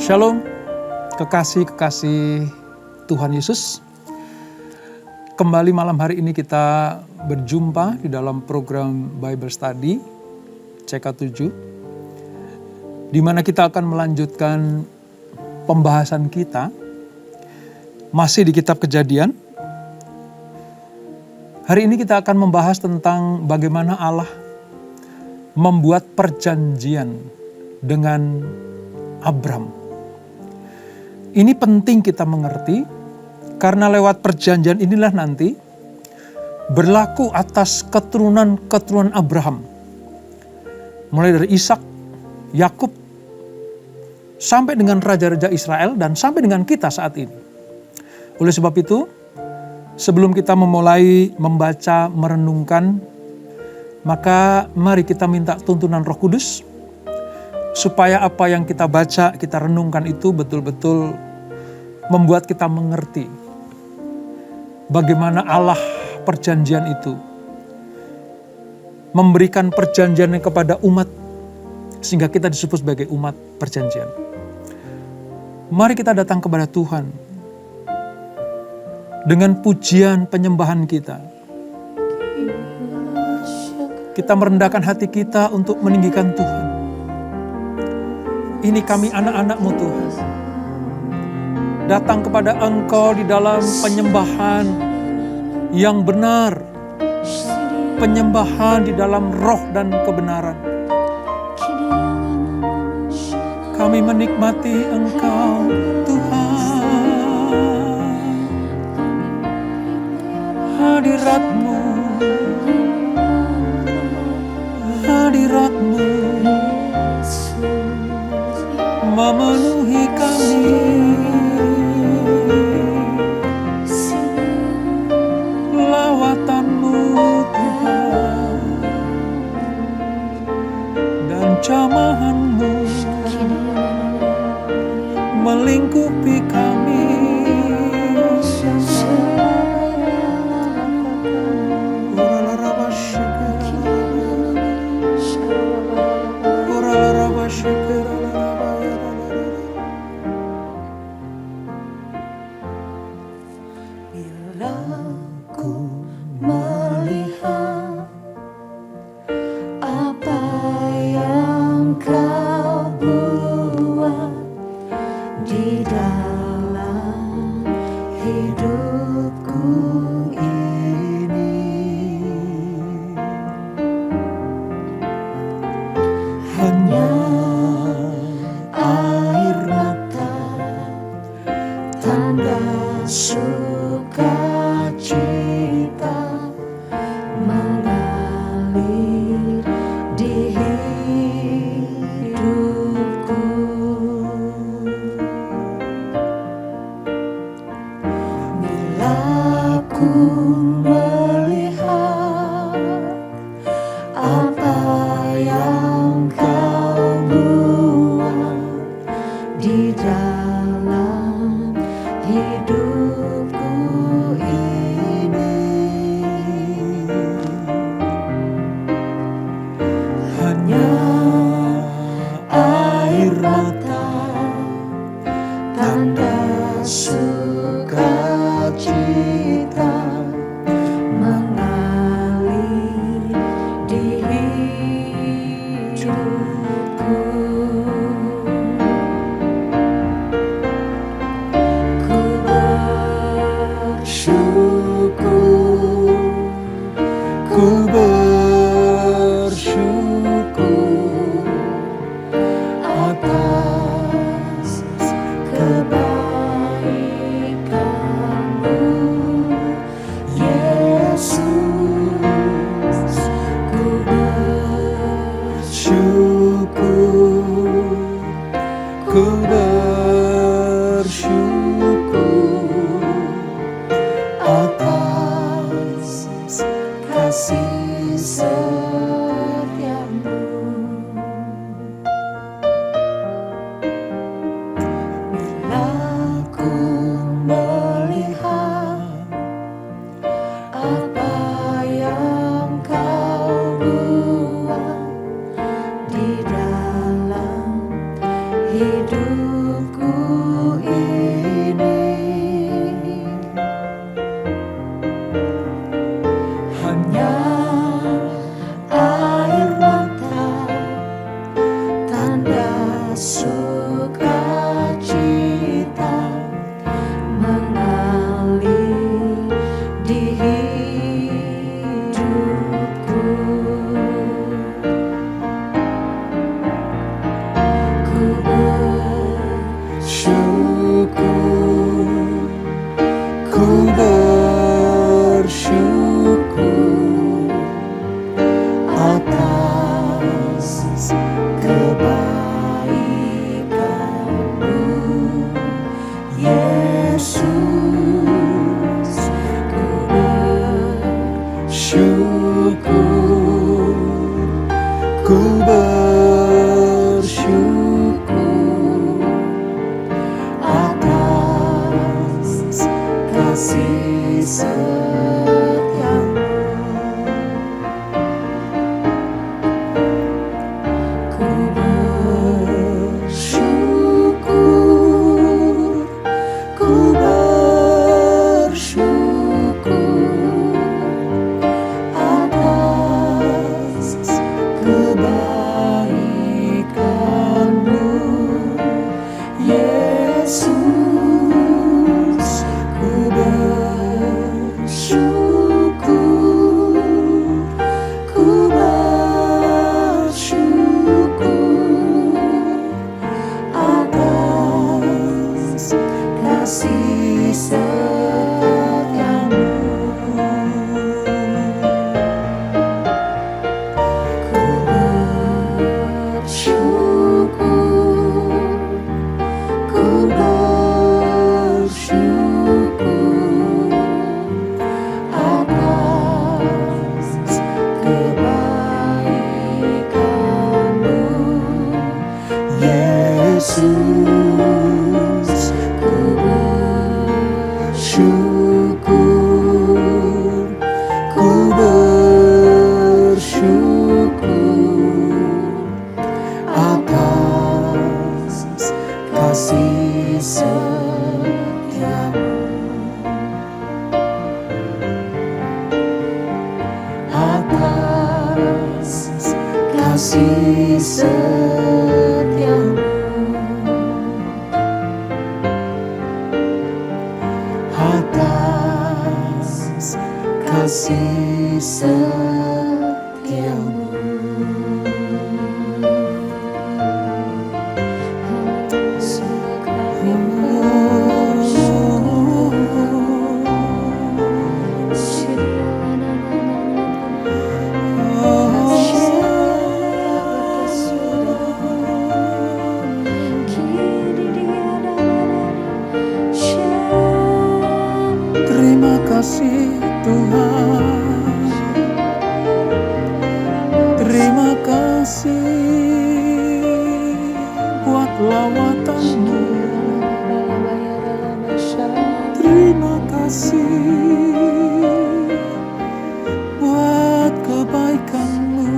Shalom, kekasih-kekasih Tuhan Yesus. Kembali malam hari ini kita berjumpa di dalam program Bible Study CK7, di mana kita akan melanjutkan pembahasan kita masih di kitab Kejadian. Hari ini kita akan membahas tentang bagaimana Allah membuat perjanjian dengan Abram. Ini penting kita mengerti, karena lewat perjanjian inilah nanti berlaku atas keturunan-keturunan Abraham. Mulai dari Ishak, Yakub, sampai dengan raja-raja Israel dan sampai dengan kita saat ini. Oleh sebab itu, sebelum kita memulai membaca, merenungkan, maka mari kita minta tuntunan Roh Kudus, supaya apa yang kita baca, kita renungkan itu betul-betul membuat kita mengerti bagaimana Allah perjanjian itu memberikan perjanjiannya kepada umat, sehingga kita disebut sebagai umat perjanjian. Mari kita datang kepada Tuhan dengan pujian penyembahan kita. Kita merendahkan hati kita untuk meninggikan Tuhan. Ini kami anak-anak-Mu Tuhan, datang kepada Engkau di dalam penyembahan yang benar, penyembahan di dalam roh dan kebenaran. Kami menikmati Engkau Tuhan, hadirat-Mu, hadirat-Mu memenuhi kami. Lawatan-Mu Tuhan dan jamahan-Mu melingkupi kami. hidupku ini hanya air mata, tanda sukacita mengalir di hidupku. Ku bersyukur, ku bersyukur atas kebaikan-Mu, Yesus. Ku bersyukur, ku bersyukur atas kasih setia-Mu. Ku bersyukur, ku bersyukur atas kebaikan-Mu, Yesus. Ku bersyukur, ku bersyukur atas kasih setia-Mu. Ku bersyukur, ku bersyukur atas kebaikan-Mu, Yesus. Ku bersyukur, ku bersyukur atas kasih setia-Mu, atas kasih setia-Mu, atas kasih setia-Mu. Terima kasih Tuhan, terima kasih buat lawatan-Mu, terima kasih buat kebaikan-Mu.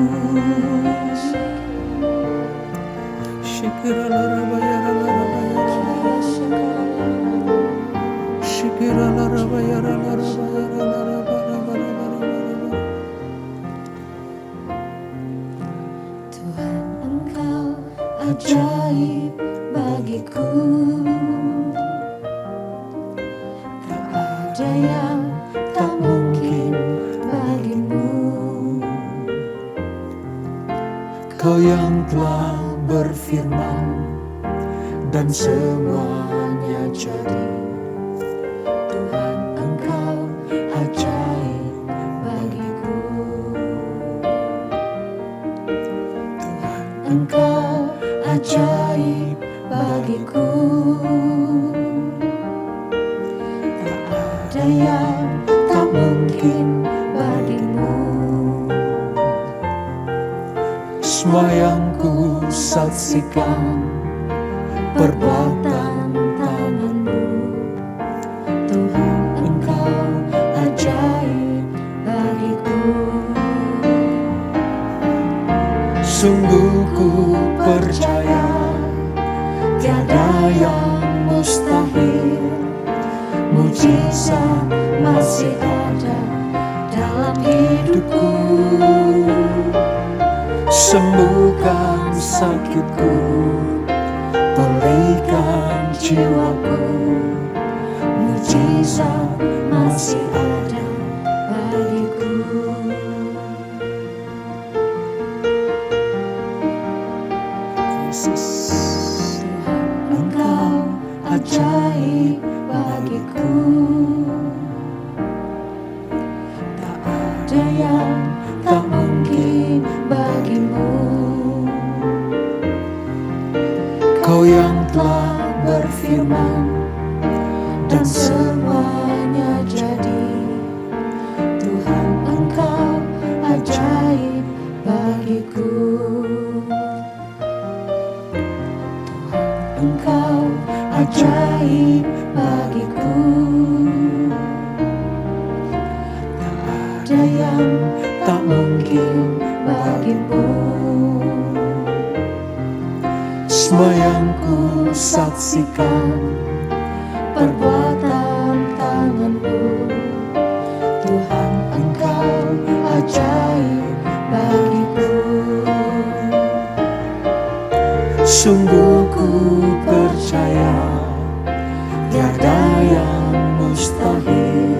Tuhan, Engkau ajaib bagiku, tak ada yang tak mungkin bagimu. Kau yang telah berfirman dan semuanya jadi. Tuhan, Engkau ajaib bagiku. Tuhan, Engkau ajaib bagiku. Tak ada yang tak mungkin bagimu. Semua yang ku saksikan perbuatan tangan-Mu, Tuhan, Engkau ajaib bagiku. Sungguh ku percaya tiada yang mustahil. Mujizat masih ada dalam hidupku. Sembuhkan sakitku, Pulihkan jiwaku. Mujizat masih ada bagiku. Yesus. Engkau ajaib bagiku. Tak ada yang tak mungkin bagimu. Kau yang Telah berfirman dan semuanya jadi. Tuhan, Engkau ajaib bagiku. Tuhan, Engkau ajaib bagiku. Tak ada yang tak mungkin bagimu. semua yang Ku saksikan perbuatan tangan-Mu. Tuhan, Engkau ajaib bagiku. sungguh Ku percaya tiada yang mustahil.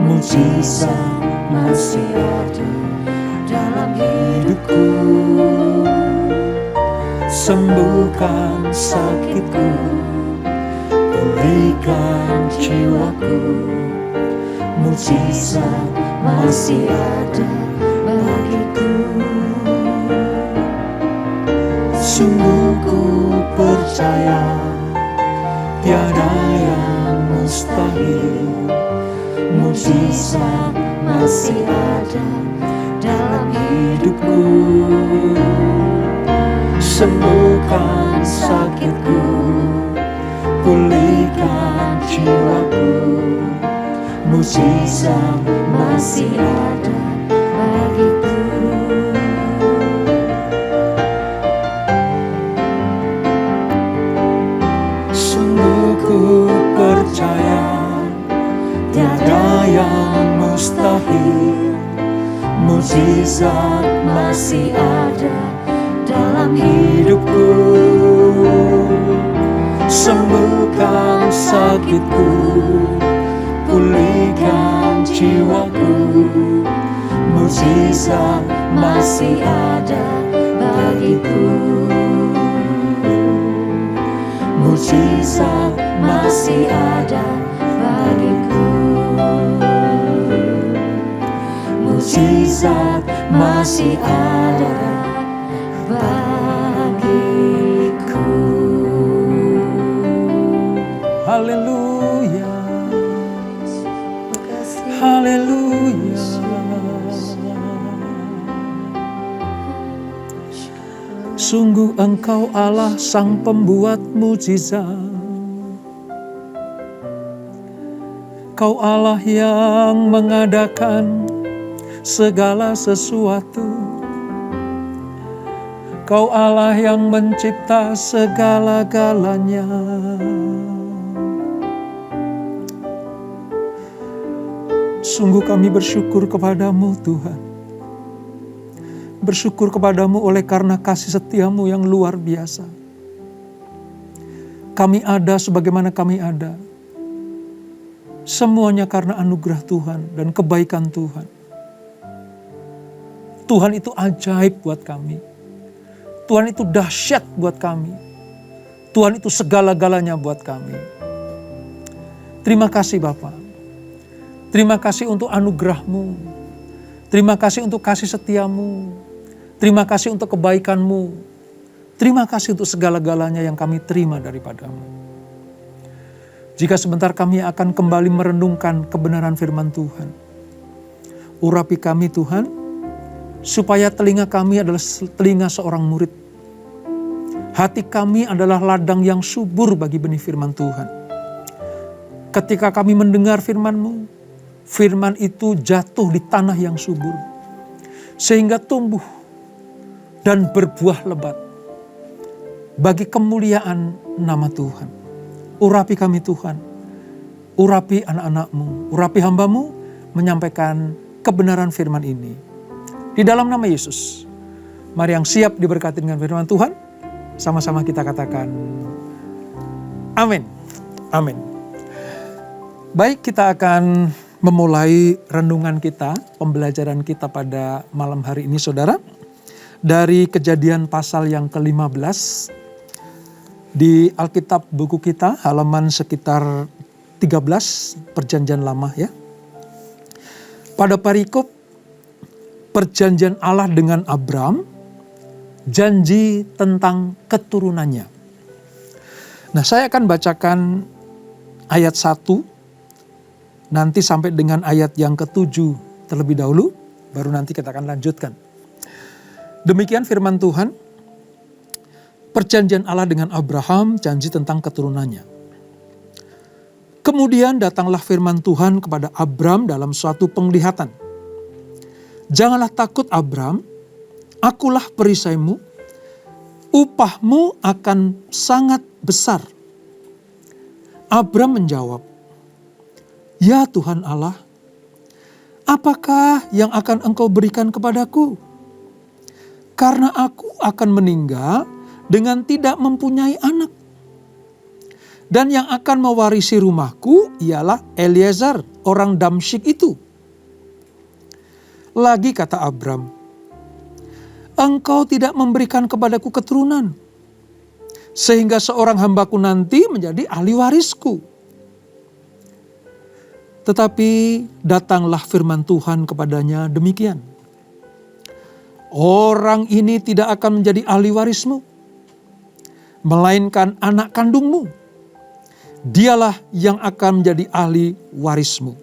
Mujizat masih ada dalam hidupku. sembuhkan Sakitku, pulihkan jiwaku. Mujizat masih ada bagiku. Sungguh ku percaya tiada yang mustahil. Mujizat masih ada dalam hidupku. Sembuhkan sakitku, pulihkan jiwaku. Mujizat masih ada bagiku. sungguh ku percaya Tiada yang mustahil. Mujizat masih ada dalam hidupku. sembuhkan sakitku, Pulihkan jiwaku. Mujizat masih ada bagiku. Mujizat masih ada bagiku. Mujizat masih ada bagiku. haleluya, haleluya. Sungguh Engkau Allah sang pembuat mujizat. Kau Allah yang mengadakan segala sesuatu. Kau Allah yang mencipta segala-galanya. Sungguh kami bersyukur kepadamu Tuhan. Bersyukur kepadamu oleh karena kasih setiamu yang luar biasa. Kami ada sebagaimana kami ada. Semuanya karena anugerah Tuhan dan kebaikan Tuhan. Tuhan itu ajaib buat kami. Tuhan itu dahsyat buat kami. Tuhan itu segala-galanya buat kami. Terima kasih Bapa. Terima kasih untuk anugerah-Mu. Terima kasih untuk kasih setiamu. Terima kasih untuk kebaikan-Mu. Terima kasih untuk segala-galanya yang kami terima daripada-Mu. Jika sebentar kami akan kembali merenungkan kebenaran firman Tuhan. Urapi kami Tuhan, supaya telinga kami adalah telinga seorang murid. Hati kami adalah ladang yang subur bagi benih firman Tuhan. Ketika kami mendengar firman-Mu, firman itu jatuh di tanah yang subur. Sehingga tumbuh dan berbuah lebat. bagi kemuliaan nama Tuhan. Urapi kami Tuhan, urapi anak-anak-Mu, urapi hamba-Mu menyampaikan kebenaran firman ini. Di dalam nama Yesus, mari yang siap diberkati dengan firman Tuhan, sama-sama kita katakan amin. Amin. Baik, kita akan memulai renungan kita, pembelajaran kita pada malam hari ini saudara. Dari Kejadian pasal yang ke-15 di Alkitab buku kita, halaman sekitar 13 Perjanjian Lama ya. Pada perikop perjanjian Allah dengan Abram, janji tentang keturunannya. Nah, saya akan bacakan ayat 1 nanti sampai dengan ayat yang ke-7 terlebih dahulu, baru nanti kita akan lanjutkan. Demikian firman Tuhan, perjanjian Allah dengan Abraham, janji tentang keturunannya. Kemudian datanglah firman Tuhan kepada Abram dalam suatu penglihatan. Janganlah takut Abram, akulah perisaimu, upahmu akan sangat besar. Abram menjawab, ya Tuhan Allah, apakah yang akan Engkau berikan kepadaku? Karena aku akan meninggal dengan tidak mempunyai anak. Dan yang akan mewarisi rumahku ialah Eliezer, orang Damsyik itu. Lagi kata Abram, Engkau tidak memberikan kepadaku keturunan, sehingga seorang hambaku nanti menjadi ahli warisku. Tetapi datanglah firman Tuhan kepadanya demikian. Orang ini tidak akan menjadi ahli warismu, melainkan anak kandungmu. Dialah yang akan menjadi ahli warismu.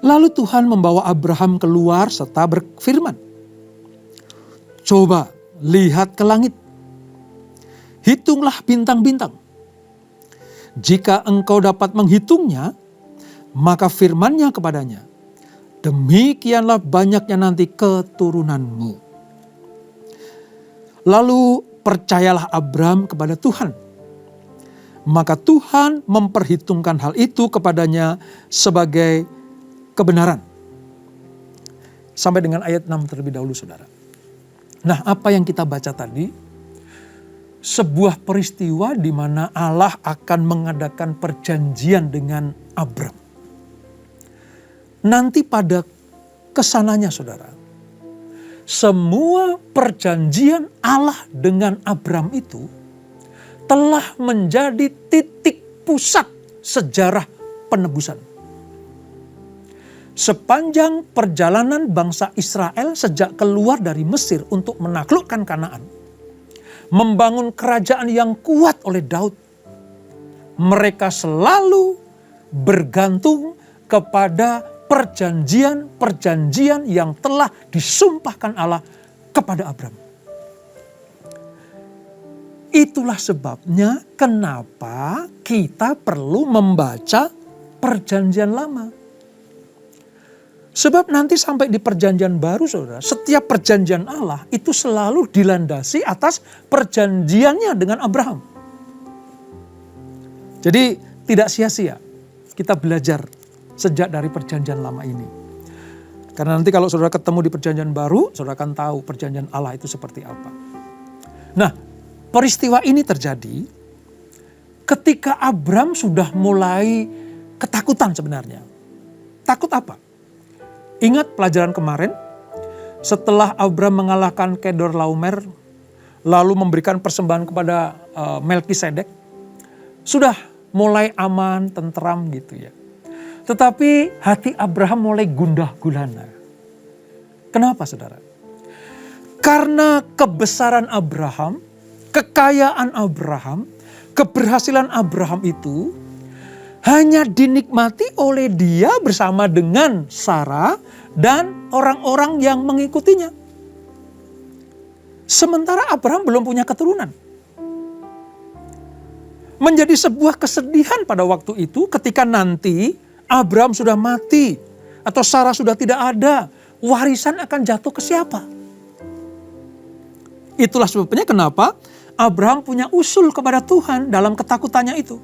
Lalu Tuhan membawa Abraham keluar serta berfirman, coba lihat ke langit, hitunglah bintang-bintang. Jika engkau dapat menghitungnya, maka firman-Nya kepadanya, demikianlah banyaknya nanti keturunanmu. Lalu percayalah Abram kepada Tuhan. Maka Tuhan memperhitungkan hal itu kepadanya sebagai kebenaran. Sampai dengan ayat 6 terlebih dahulu saudara. Nah, apa yang kita baca tadi, sebuah peristiwa di mana Allah akan mengadakan perjanjian dengan Abram. Nanti pada kesananya saudara, semua perjanjian Allah dengan Abram itu telah menjadi titik pusat sejarah penebusan. Sepanjang perjalanan bangsa Israel sejak keluar dari Mesir untuk menaklukkan Kanaan, membangun kerajaan yang kuat oleh Daud, mereka selalu bergantung kepada perjanjian-perjanjian yang telah disumpahkan Allah kepada Abram. Itulah sebabnya kenapa kita perlu membaca perjanjian lama. Sebab nanti sampai di perjanjian baru saudara, setiap perjanjian Allah itu selalu dilandasi atas perjanjiannya dengan Abraham. Jadi tidak sia-sia kita belajar sejak dari perjanjian lama ini. Karena nanti kalau saudara ketemu di perjanjian baru, saudara akan tahu perjanjian Allah itu seperti apa. Nah, peristiwa ini terjadi ketika Abram sudah mulai ketakutan sebenarnya. Takut apa? Ingat pelajaran kemarin, setelah Abram mengalahkan Kedorlaomer, lalu memberikan persembahan kepada Melkisedek, sudah mulai aman, tentram gitu ya. Tetapi hati Abraham mulai gundah gulana. Kenapa saudara? Karena kebesaran Abraham, kekayaan Abraham, keberhasilan Abraham itu hanya dinikmati oleh dia bersama dengan Sarah dan orang-orang yang mengikutinya. Sementara Abraham belum punya keturunan. Menjadi sebuah kesedihan pada waktu itu ketika nanti Abraham sudah mati atau Sarah sudah tidak ada, warisan akan jatuh ke siapa? Itulah sebabnya kenapa Abraham punya usul kepada Tuhan dalam ketakutannya itu.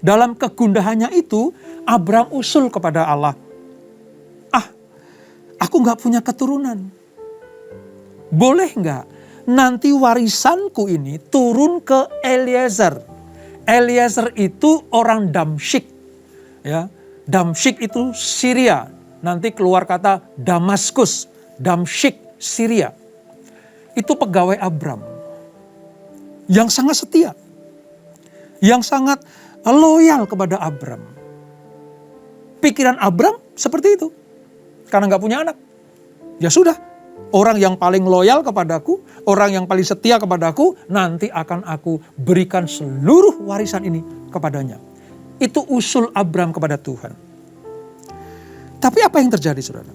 Dalam kegundahannya itu, Abraham usul kepada Allah. Aku gak punya keturunan. Boleh gak nanti warisanku ini turun ke Eliezer. Eliezer itu orang Damsyik. Ya, Damsyik itu Syria. Nanti keluar kata Damaskus. Damsyik, Syria. Itu pegawai Abram. Yang sangat setia. Yang sangat loyal kepada Abram. Pikiran Abram seperti itu. Karena gak punya anak. Ya sudah. Orang yang paling loyal kepadaku, orang yang paling setia kepadaku, nanti akan aku berikan seluruh warisan ini kepadanya. Itu usul Abram kepada Tuhan. Tapi apa yang terjadi, saudara?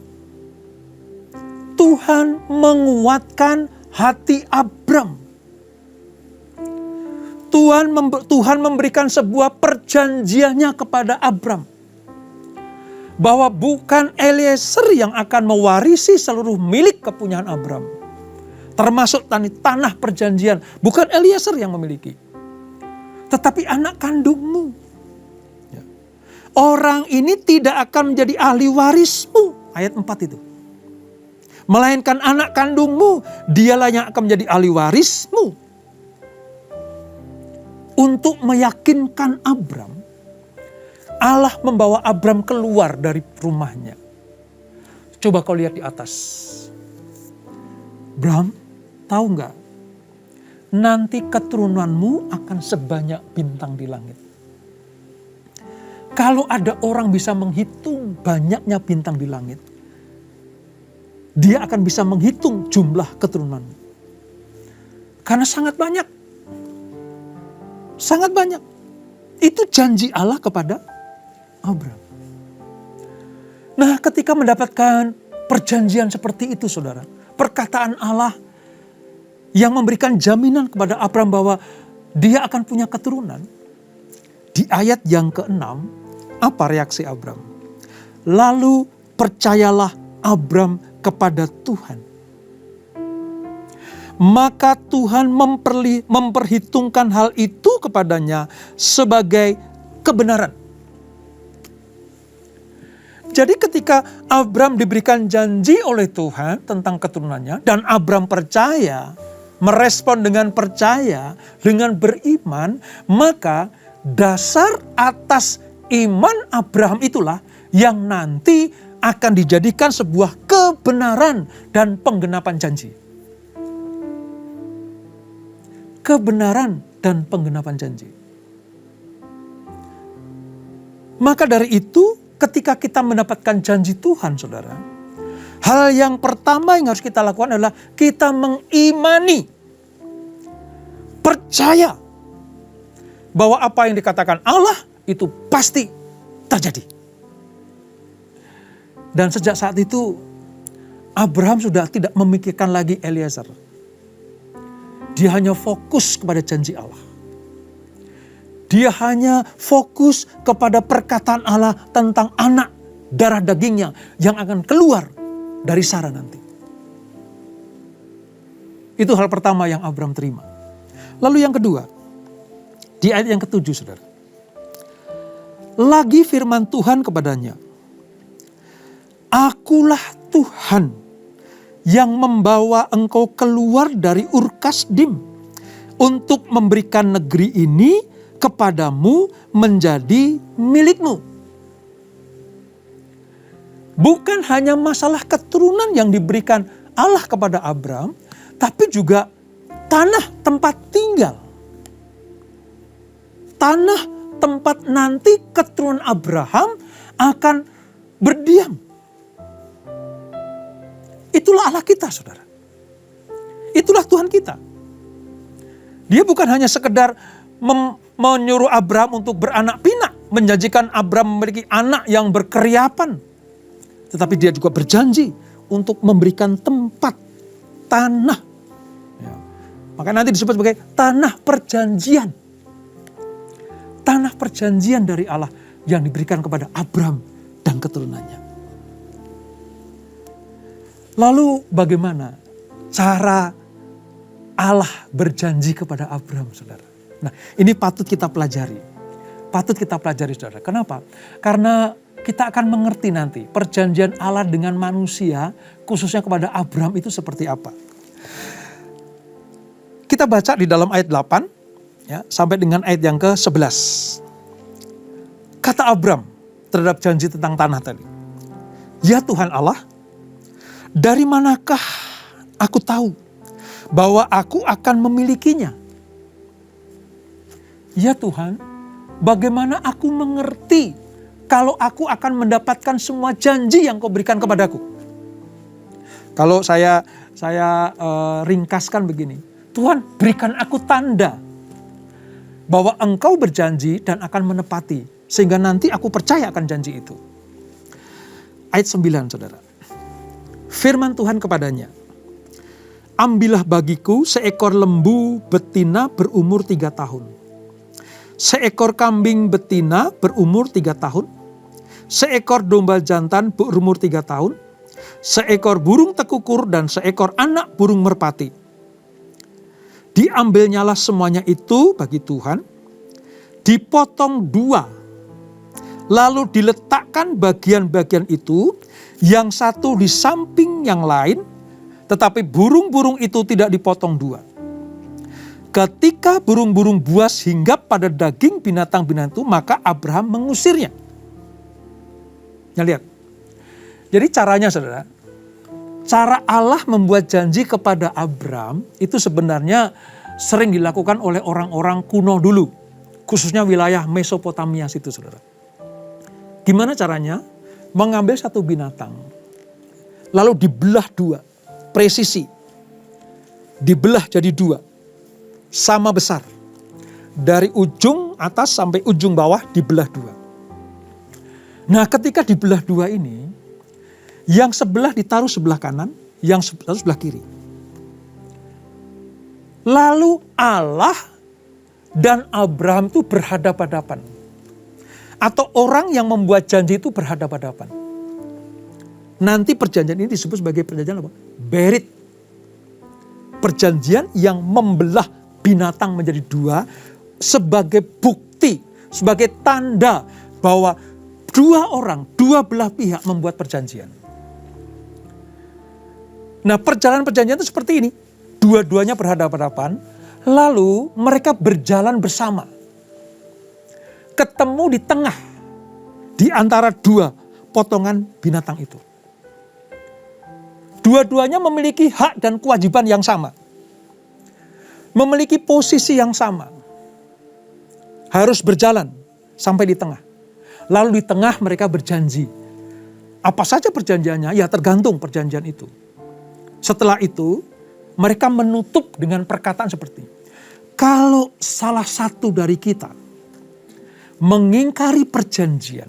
Tuhan menguatkan hati Abram. Tuhan memberikan sebuah perjanjiannya kepada Abram. Bahwa bukan Eliezer yang akan mewarisi seluruh milik kepunyaan Abram. Termasuk tanah perjanjian. Bukan Eliezer yang memiliki. Tetapi anak kandungmu. Orang ini tidak akan menjadi ahli warismu. Ayat 4 itu. Melainkan anak kandungmu. Dialah yang akan menjadi ahli warismu. Untuk meyakinkan Abram. Allah membawa Abram keluar dari rumahnya. Coba kau lihat di atas. Abram, tahu nggak? Nanti keturunanmu akan sebanyak bintang di langit. Kalau ada orang bisa menghitung banyaknya bintang di langit, dia akan bisa menghitung jumlah keturunanmu. Karena sangat banyak. Sangat banyak. Itu janji Allah kepada Abram. Nah, ketika mendapatkan perjanjian seperti itu, saudara, perkataan Allah yang memberikan jaminan kepada Abram bahwa dia akan punya keturunan. Di ayat yang ke-6, apa reaksi Abram? Lalu percayalah Abram kepada Tuhan. Maka Tuhan memperhitungkan hal itu kepadanya sebagai kebenaran. Jadi ketika Abram diberikan janji oleh Tuhan tentang keturunannya, dan Abram percaya, merespon dengan percaya, dengan beriman, maka dasar atas iman Abraham itulah yang nanti akan dijadikan sebuah kebenaran dan penggenapan janji. Kebenaran dan penggenapan janji. Maka dari itu, ketika kita mendapatkan janji Tuhan, saudara, hal yang pertama yang harus kita lakukan adalah kita mengimani, percaya bahwa apa yang dikatakan Allah itu pasti terjadi. Dan sejak saat itu, Abraham sudah tidak memikirkan lagi Eliezer. Dia hanya fokus kepada janji Allah. Dia hanya fokus kepada perkataan Allah tentang anak darah dagingnya yang akan keluar dari Sarah nanti. Itu hal pertama yang Abram terima. Lalu yang kedua, di ayat yang ke-7, saudara. Lagi firman Tuhan kepadanya, Akulah Tuhan yang membawa engkau keluar dari Ur Kasdim untuk memberikan negeri ini kepadamu menjadi milikmu. Bukan hanya masalah keturunan yang diberikan Allah kepada Abram, tapi juga tanah tempat tinggal. Tanah tempat nanti keturunan Abraham akan berdiam. Itulah Allah kita, saudara. Itulah Tuhan kita. Dia bukan hanya sekedar menyuruh Abram untuk beranak pinak, menjanjikan Abram memiliki anak yang berkeriapan. Tetapi dia juga berjanji untuk memberikan tempat, tanah. Ya. Maka nanti disebut sebagai tanah perjanjian. Tanah perjanjian dari Allah yang diberikan kepada Abram dan keturunannya. Lalu bagaimana cara Allah berjanji kepada Abraham, saudara. Nah, ini patut kita pelajari. Patut kita pelajari, saudara. Kenapa? Karena kita akan mengerti nanti perjanjian Allah dengan manusia, khususnya kepada Abraham itu seperti apa. Kita baca di dalam ayat 8, ya, sampai dengan ayat yang ke-11. Kata Abraham terhadap janji tentang tanah tadi. Ya Tuhan Allah, dari manakah aku tahu bahwa aku akan memilikinya? Ya Tuhan, bagaimana aku mengerti kalau aku akan mendapatkan semua janji yang kau berikan kepadaku? Kalau saya ringkaskan begini. Tuhan, berikan aku tanda bahwa engkau berjanji dan akan menepati. Sehingga nanti aku percaya akan janji itu. Ayat 9, saudara. Firman Tuhan kepadanya. Ambillah bagiku seekor lembu betina berumur 3 tahun. Seekor kambing betina berumur 3 tahun. Seekor domba jantan berumur 3 tahun. Seekor burung tekukur dan seekor anak burung merpati. Diambilnyalah semuanya itu bagi Tuhan. Dipotong 2. Lalu diletakkan bagian-bagian itu. Yang satu di samping yang lain. Tetapi burung-burung itu tidak dipotong 2. Ketika burung-burung buas hinggap pada daging binatang-binatang itu, maka Abraham mengusirnya. Nah, lihat. Jadi caranya, saudara, cara Allah membuat janji kepada Abraham itu sebenarnya sering dilakukan oleh orang-orang kuno dulu. Khususnya wilayah Mesopotamia situ, saudara. Gimana caranya? Mengambil satu binatang, lalu dibelah 2, presisi. Dibelah jadi 2, sama besar. Dari ujung atas sampai ujung bawah dibelah 2. Nah, ketika dibelah 2 ini, yang sebelah ditaruh sebelah kanan, yang sebelah kiri. Lalu Allah dan Abraham itu berhadapan-hadapan. Atau orang yang membuat janji itu berhadapan-hadapan. Nanti perjanjian ini disebut sebagai perjanjian apa? Berit. Perjanjian yang membelah binatang menjadi 2 sebagai bukti, sebagai tanda bahwa 2 orang, 2 belah pihak membuat perjanjian. Nah, perjalanan perjanjian itu seperti ini. Dua-duanya berhadapan-hadapan, lalu mereka berjalan bersama. Ketemu di tengah, di antara 2 potongan binatang itu. Dua-duanya memiliki hak dan kewajiban yang sama. Memiliki posisi yang sama. Harus berjalan sampai di tengah. Lalu di tengah mereka berjanji. Apa saja perjanjiannya? Ya tergantung perjanjian itu. Setelah itu mereka menutup dengan perkataan seperti, kalau salah satu dari kita mengingkari perjanjian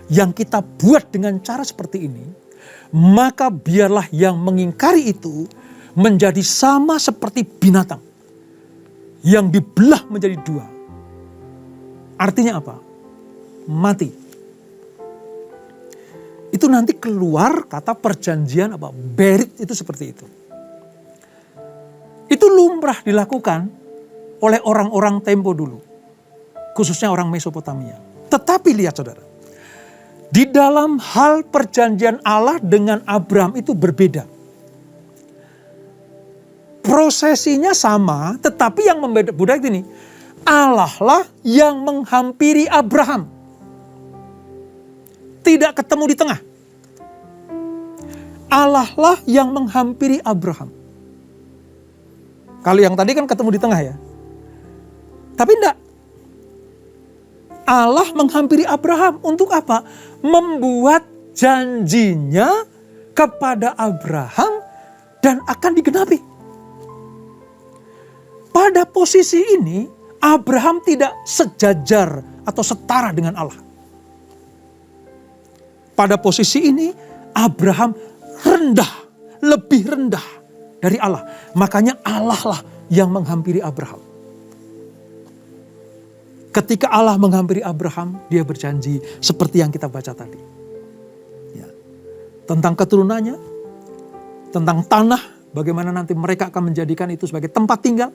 yang kita buat dengan cara seperti ini, maka biarlah yang mengingkari itu menjadi sama seperti binatang yang dibelah menjadi 2. Artinya apa? Mati. Itu nanti keluar kata perjanjian apa? Berit itu seperti itu. Itu lumrah dilakukan oleh orang-orang tempo dulu. Khususnya orang Mesopotamia. Tetapi lihat, saudara. Di dalam hal perjanjian Allah dengan Abraham itu berbeda. Prosesinya sama, tetapi yang membedakan ini, Allah lah yang menghampiri Abraham. Tidak ketemu di tengah. Allah lah yang menghampiri Abraham. Kalau yang tadi kan ketemu di tengah ya. Tapi enggak. Allah menghampiri Abraham untuk apa? Membuat janjinya kepada Abraham dan akan digenapi. Pada posisi ini Abraham tidak sejajar atau setara dengan Allah. Pada posisi ini Abraham rendah, lebih rendah dari Allah. Makanya Allah lah yang menghampiri Abraham. Ketika Allah menghampiri Abraham, dia berjanji seperti yang kita baca tadi. Ya. Tentang keturunannya, tentang tanah bagaimana nanti mereka akan menjadikan itu sebagai tempat tinggal.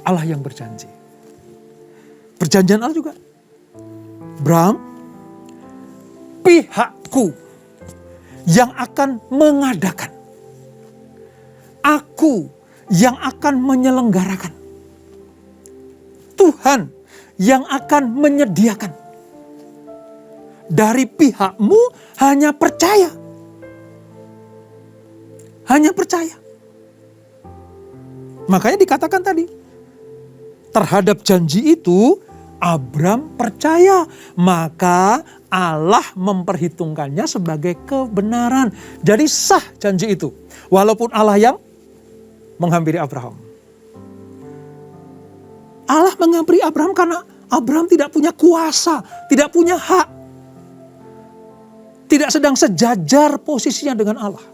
Allah yang berjanji. Perjanjian Allah juga. Abraham, pihakku yang akan mengadakan. Aku yang akan menyelenggarakan. Tuhan yang akan menyediakan. Dari pihakmu hanya percaya. Hanya percaya. Makanya dikatakan tadi, terhadap janji itu Abram percaya, maka Allah memperhitungkannya sebagai kebenaran. Jadi sah janji itu, walaupun Allah yang menghampiri Abraham. Allah menghampiri Abraham karena Abraham tidak punya kuasa, tidak punya hak. Tidak sedang sejajar posisinya dengan Allah.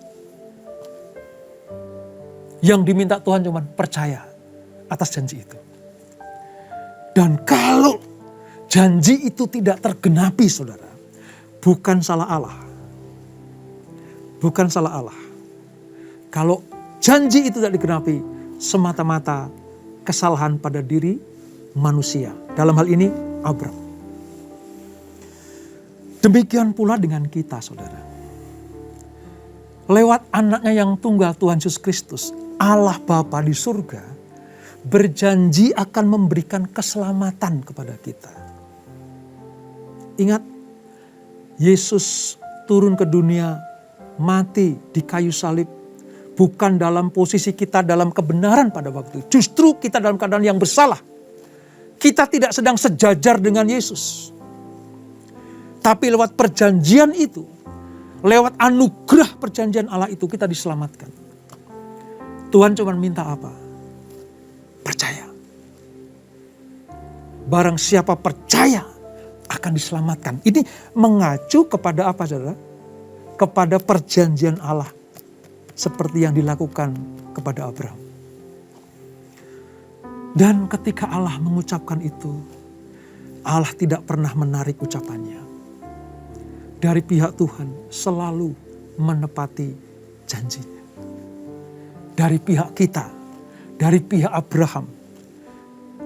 Yang diminta Tuhan cuma percaya atas janji itu. Dan kalau janji itu tidak tergenapi, saudara, bukan salah Allah. Bukan salah Allah. Kalau janji itu tidak digenapi, semata-mata kesalahan pada diri manusia. Dalam hal ini, Abraham. Demikian pula dengan kita, saudara. Lewat anaknya yang tunggal Tuhan Yesus Kristus, Allah Bapa di surga berjanji akan memberikan keselamatan kepada kita. Ingat, Yesus turun ke dunia, mati di kayu salib, bukan dalam posisi kita dalam kebenaran pada waktu itu. Justru kita dalam keadaan yang bersalah. Kita tidak sedang sejajar dengan Yesus. Tapi lewat perjanjian itu, lewat anugerah perjanjian Allah itu kita diselamatkan. Tuhan cuma minta apa? Percaya. Barang siapa percaya akan diselamatkan. Ini mengacu kepada apa, saudara? Kepada perjanjian Allah. Seperti yang dilakukan kepada Abraham. Dan ketika Allah mengucapkan itu, Allah tidak pernah menarik ucapannya. Dari pihak Tuhan selalu menepati janjinya. Dari pihak kita, dari pihak Abraham,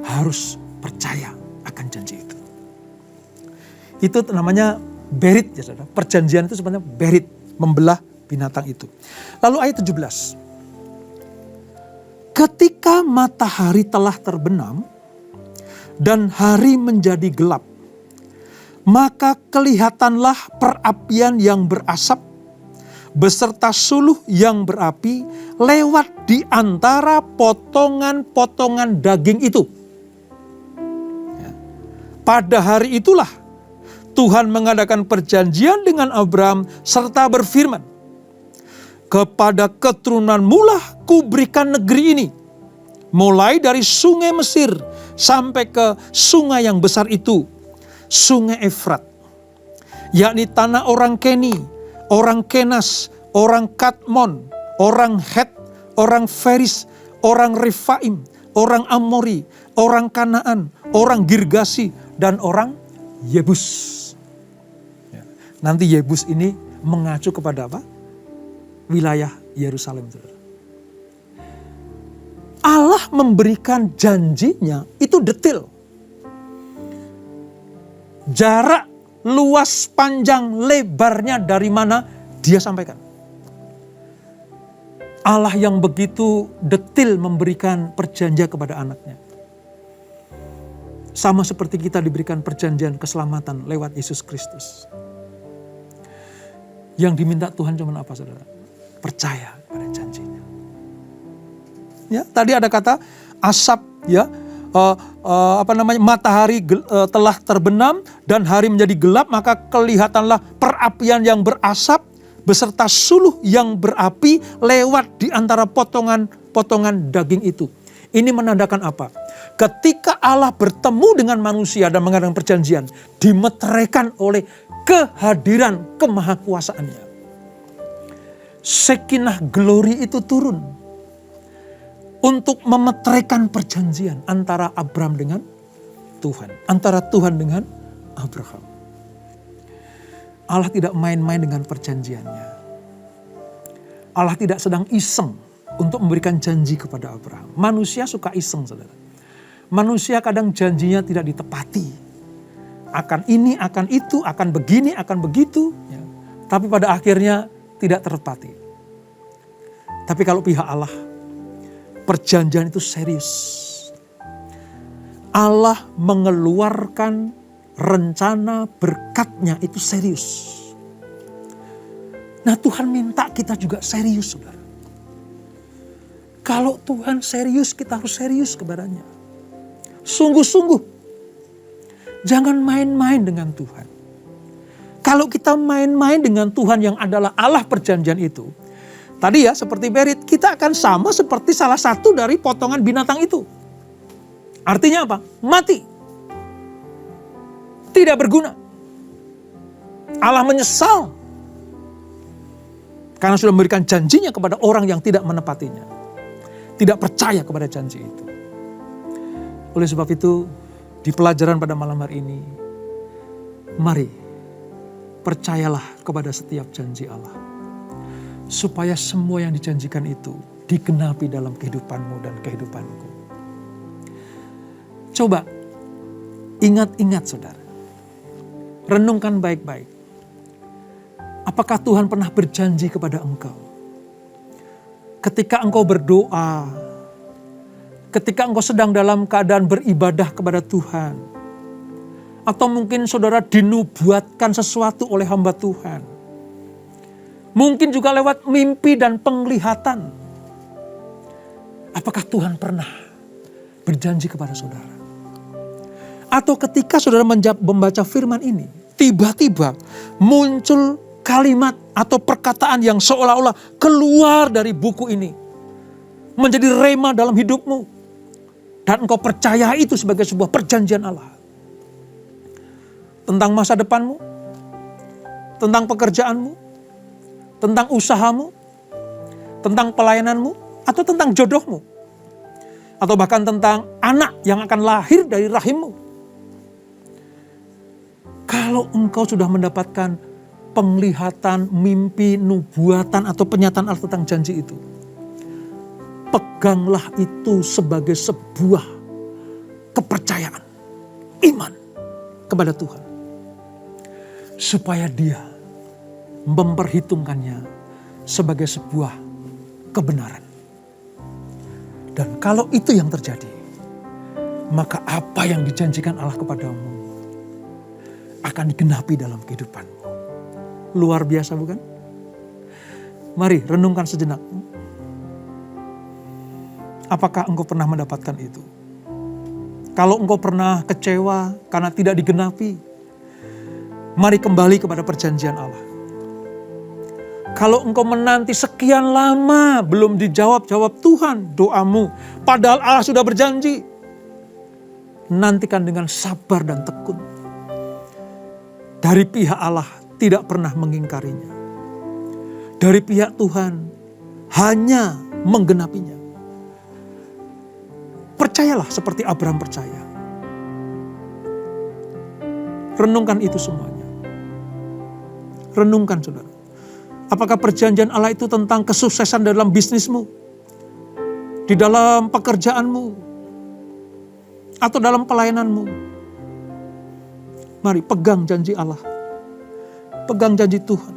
harus percaya akan janji itu. Itu namanya berit, ya saudara. Perjanjian itu sebenarnya berit, membelah binatang itu. Lalu ayat 17. Ketika matahari telah terbenam dan hari menjadi gelap, maka kelihatanlah perapian yang berasap beserta suluh yang berapi lewat di antara potongan-potongan daging itu. Pada hari itulah Tuhan mengadakan perjanjian dengan Abraham serta berfirman, kepada keturunanmu lah kuberikan negeri ini, mulai dari sungai Mesir sampai ke sungai yang besar itu, sungai Efrat, yakni tanah orang Keni, orang Kenas, orang Kadmon, orang Het, orang Feris, orang Refaim, orang Amori, orang Kanaan, orang Girgasi, dan orang Yebus. Ya. Nanti Yebus ini mengacu kepada apa? Wilayah Yerusalem. Allah memberikan janjinya itu detail. Jarak, luas, panjang, lebarnya dari mana dia sampaikan. Allah yang begitu detail memberikan perjanjian kepada anaknya. Sama seperti kita diberikan perjanjian keselamatan lewat Yesus Kristus. Yang diminta Tuhan cuma apa, saudara? Percaya pada janjinya. Ya, tadi ada kata asap, ya, matahari telah terbenam dan hari menjadi gelap, maka kelihatanlah perapian yang berasap beserta suluh yang berapi lewat di antara potongan-potongan daging itu. Ini menandakan apa? Ketika Allah bertemu dengan manusia dan mengadakan perjanjian, dimeteraikan oleh kehadiran kemahakuasaannya. Sekinah glory itu turun untuk memeteraikan perjanjian antara Abraham dengan Tuhan, antara Tuhan dengan Abraham. Allah tidak main-main dengan perjanjiannya. Allah tidak sedang iseng untuk memberikan janji kepada Abraham. Manusia suka iseng, saudara. Manusia kadang janjinya tidak ditepati. Akan ini, akan itu, akan begini, akan begitu. Ya. Tapi pada akhirnya tidak tertepati. Tapi kalau pihak Allah, perjanjian itu serius. Allah mengeluarkan rencana berkatnya itu serius. Nah, Tuhan minta kita juga serius, saudara. Kalau Tuhan serius, kita harus serius kepadanya. Sungguh-sungguh. Jangan main-main dengan Tuhan. Kalau kita main-main dengan Tuhan yang adalah Allah perjanjian itu, tadi ya seperti Berit, kita akan sama seperti salah satu dari potongan binatang itu. Artinya apa? Mati. Tidak berguna. Allah menyesal karena sudah memberikan janjinya kepada orang yang tidak menepatinya. Tidak percaya kepada janji itu. Oleh sebab itu, di pelajaran pada malam hari ini, mari percayalah kepada setiap janji Allah. Supaya semua yang dijanjikan itu digenapi dalam kehidupanmu dan kehidupanku. Coba ingat-ingat, saudara. Renungkan baik-baik. Apakah Tuhan pernah berjanji kepada engkau? Ketika engkau berdoa, ketika engkau sedang dalam keadaan beribadah kepada Tuhan, atau mungkin saudara dinubuatkan sesuatu oleh hamba Tuhan, mungkin juga lewat mimpi dan penglihatan. Apakah Tuhan pernah berjanji kepada saudara? Atau ketika saudara membaca firman ini, tiba-tiba muncul kalimat atau perkataan yang seolah-olah keluar dari buku ini, menjadi rema dalam hidupmu, dan engkau percaya itu sebagai sebuah perjanjian Allah. Tentang masa depanmu, tentang pekerjaanmu, tentang usahamu, tentang pelayananmu, atau tentang jodohmu, atau bahkan tentang anak yang akan lahir dari rahimmu. Kalau engkau sudah mendapatkan penglihatan, mimpi, nubuatan, atau penyataan Allah tentang janji itu, peganglah itu sebagai sebuah kepercayaan, iman kepada Tuhan. Supaya Dia memperhitungkannya sebagai sebuah kebenaran. Dan kalau itu yang terjadi, maka apa yang dijanjikan Allah kepadamu akan digenapi dalam kehidupanmu. Luar biasa, bukan? Mari renungkan sejenak. Apakah engkau pernah mendapatkan itu? Kalau engkau pernah kecewa karena tidak digenapi, mari kembali kepada perjanjian Allah. Kalau engkau menanti sekian lama belum dijawab-jawab Tuhan doamu, padahal Allah sudah berjanji, nantikan dengan sabar dan tekun. Dari pihak Allah tidak pernah mengingkarinya. Dari pihak Tuhan hanya menggenapinya. Percayalah seperti Abraham percaya. Renungkan itu semuanya. Renungkan, saudara. Apakah perjanjian Allah itu tentang kesuksesan dalam bisnismu? Di dalam pekerjaanmu? Atau dalam pelayananmu? Mari pegang janji Allah. Pegang janji Tuhan.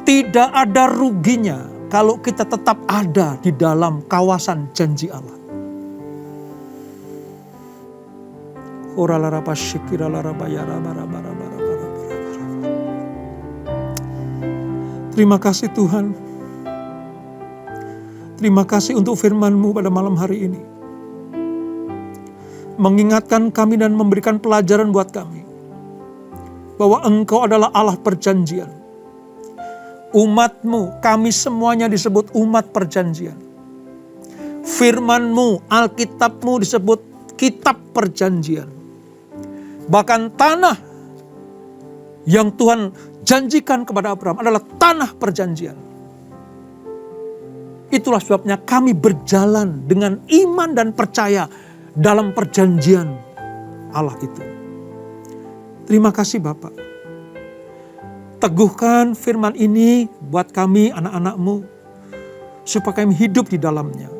Tidak ada ruginya kalau kita tetap ada di dalam kawasan janji Allah. Terima kasih Tuhan. Terima kasih untuk firman-Mu pada malam hari ini. Mengingatkan kami dan memberikan pelajaran buat kami. Bahwa Engkau adalah Allah perjanjian. Umat-Mu, kami semuanya disebut umat perjanjian. Firman-Mu, Alkitab-Mu disebut kitab perjanjian. Bahkan tanah yang Tuhan janjikan kepada Abraham adalah tanah perjanjian. Itulah sebabnya kami berjalan dengan iman dan percaya dalam perjanjian Allah itu. Terima kasih Bapak. Teguhkan firman ini buat kami anak-anak-Mu. supaya kami hidup di dalamnya.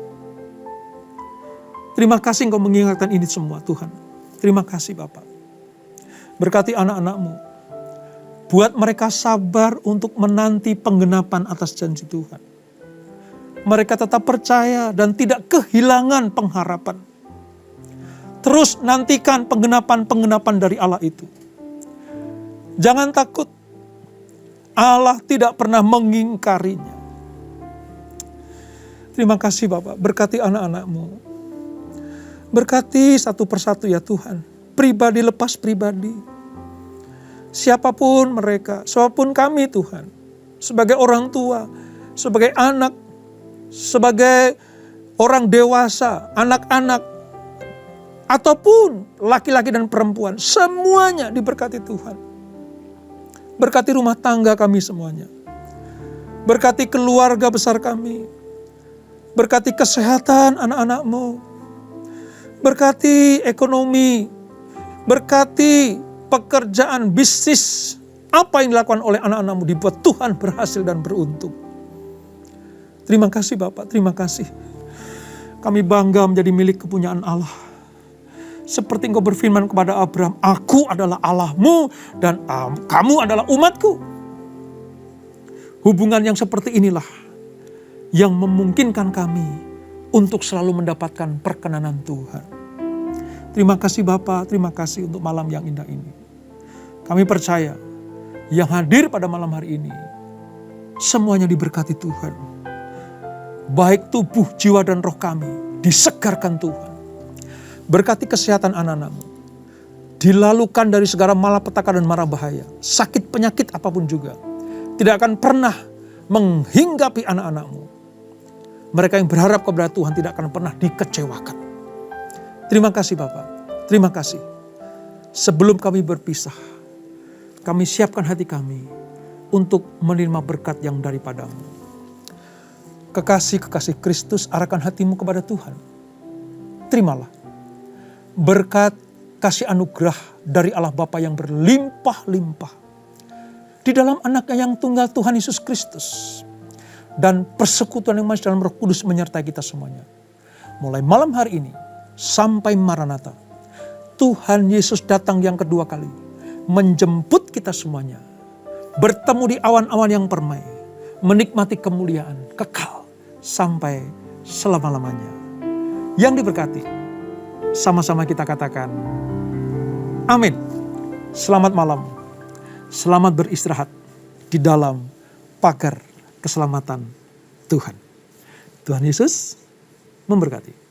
Terima kasih Engkau mengingatkan ini semua Tuhan. Terima kasih Bapa. Berkati anak-anak-Mu. Buat mereka sabar untuk menanti penggenapan atas janji Tuhan. Mereka tetap percaya dan tidak kehilangan pengharapan. Terus nantikan penggenapan-penggenapan dari Allah itu. Jangan takut. Allah tidak pernah mengingkarinya. Terima kasih Bapak. Berkati anak-anak-Mu. Berkati satu persatu ya Tuhan. Pribadi lepas pribadi. Siapapun mereka, siapapun kami Tuhan. Sebagai orang tua, sebagai anak, sebagai orang dewasa, anak-anak, ataupun laki-laki dan perempuan. Semuanya diberkati Tuhan. Berkati rumah tangga kami semuanya. Berkati keluarga besar kami. Berkati kesehatan anak-anak-Mu. Berkati ekonomi, berkati pekerjaan, bisnis, apa yang dilakukan oleh anak-anak-Mu dibuat Tuhan berhasil dan beruntung. Terima kasih Bapak, terima kasih. Kami bangga menjadi milik kepunyaan Allah. Seperti Engkau berfirman kepada Abraham, aku adalah Allahmu dan kamu adalah umatku. Hubungan yang seperti inilah yang memungkinkan kami untuk selalu mendapatkan perkenanan Tuhan. Terima kasih Bapa, terima kasih untuk malam yang indah ini. Kami percaya yang hadir pada malam hari ini, semuanya diberkati Tuhan. Baik tubuh, jiwa dan roh kami disegarkan Tuhan. Berkati kesehatan anak-anak-Mu. Dilalukan dari segala malapetaka dan mara bahaya. Sakit penyakit apapun juga. Tidak akan pernah menghinggapi anak-anak-Mu. Mereka yang berharap kepada Tuhan tidak akan pernah dikecewakan. Terima kasih Bapak. Terima kasih. Sebelum kami berpisah, kami siapkan hati kami untuk menerima berkat yang daripada-Mu. Kekasih-kekasih Kristus, arahkan hatimu kepada Tuhan. Terimalah berkat kasih anugerah dari Allah Bapa yang berlimpah-limpah di dalam anaknya yang tunggal Tuhan Yesus Kristus. Dan persekutuan yang manis dalam Roh Kudus menyertai kita semuanya. Mulai malam hari ini sampai Maranatha. Tuhan Yesus datang yang kedua kali. Menjemput kita semuanya. Bertemu di awan-awan yang permai. Menikmati kemuliaan kekal sampai selama-lamanya. Yang diberkati. Sama-sama kita katakan. Amin. Selamat malam. Selamat beristirahat di dalam pagar keselamatan Tuhan. Tuhan Yesus memberkati.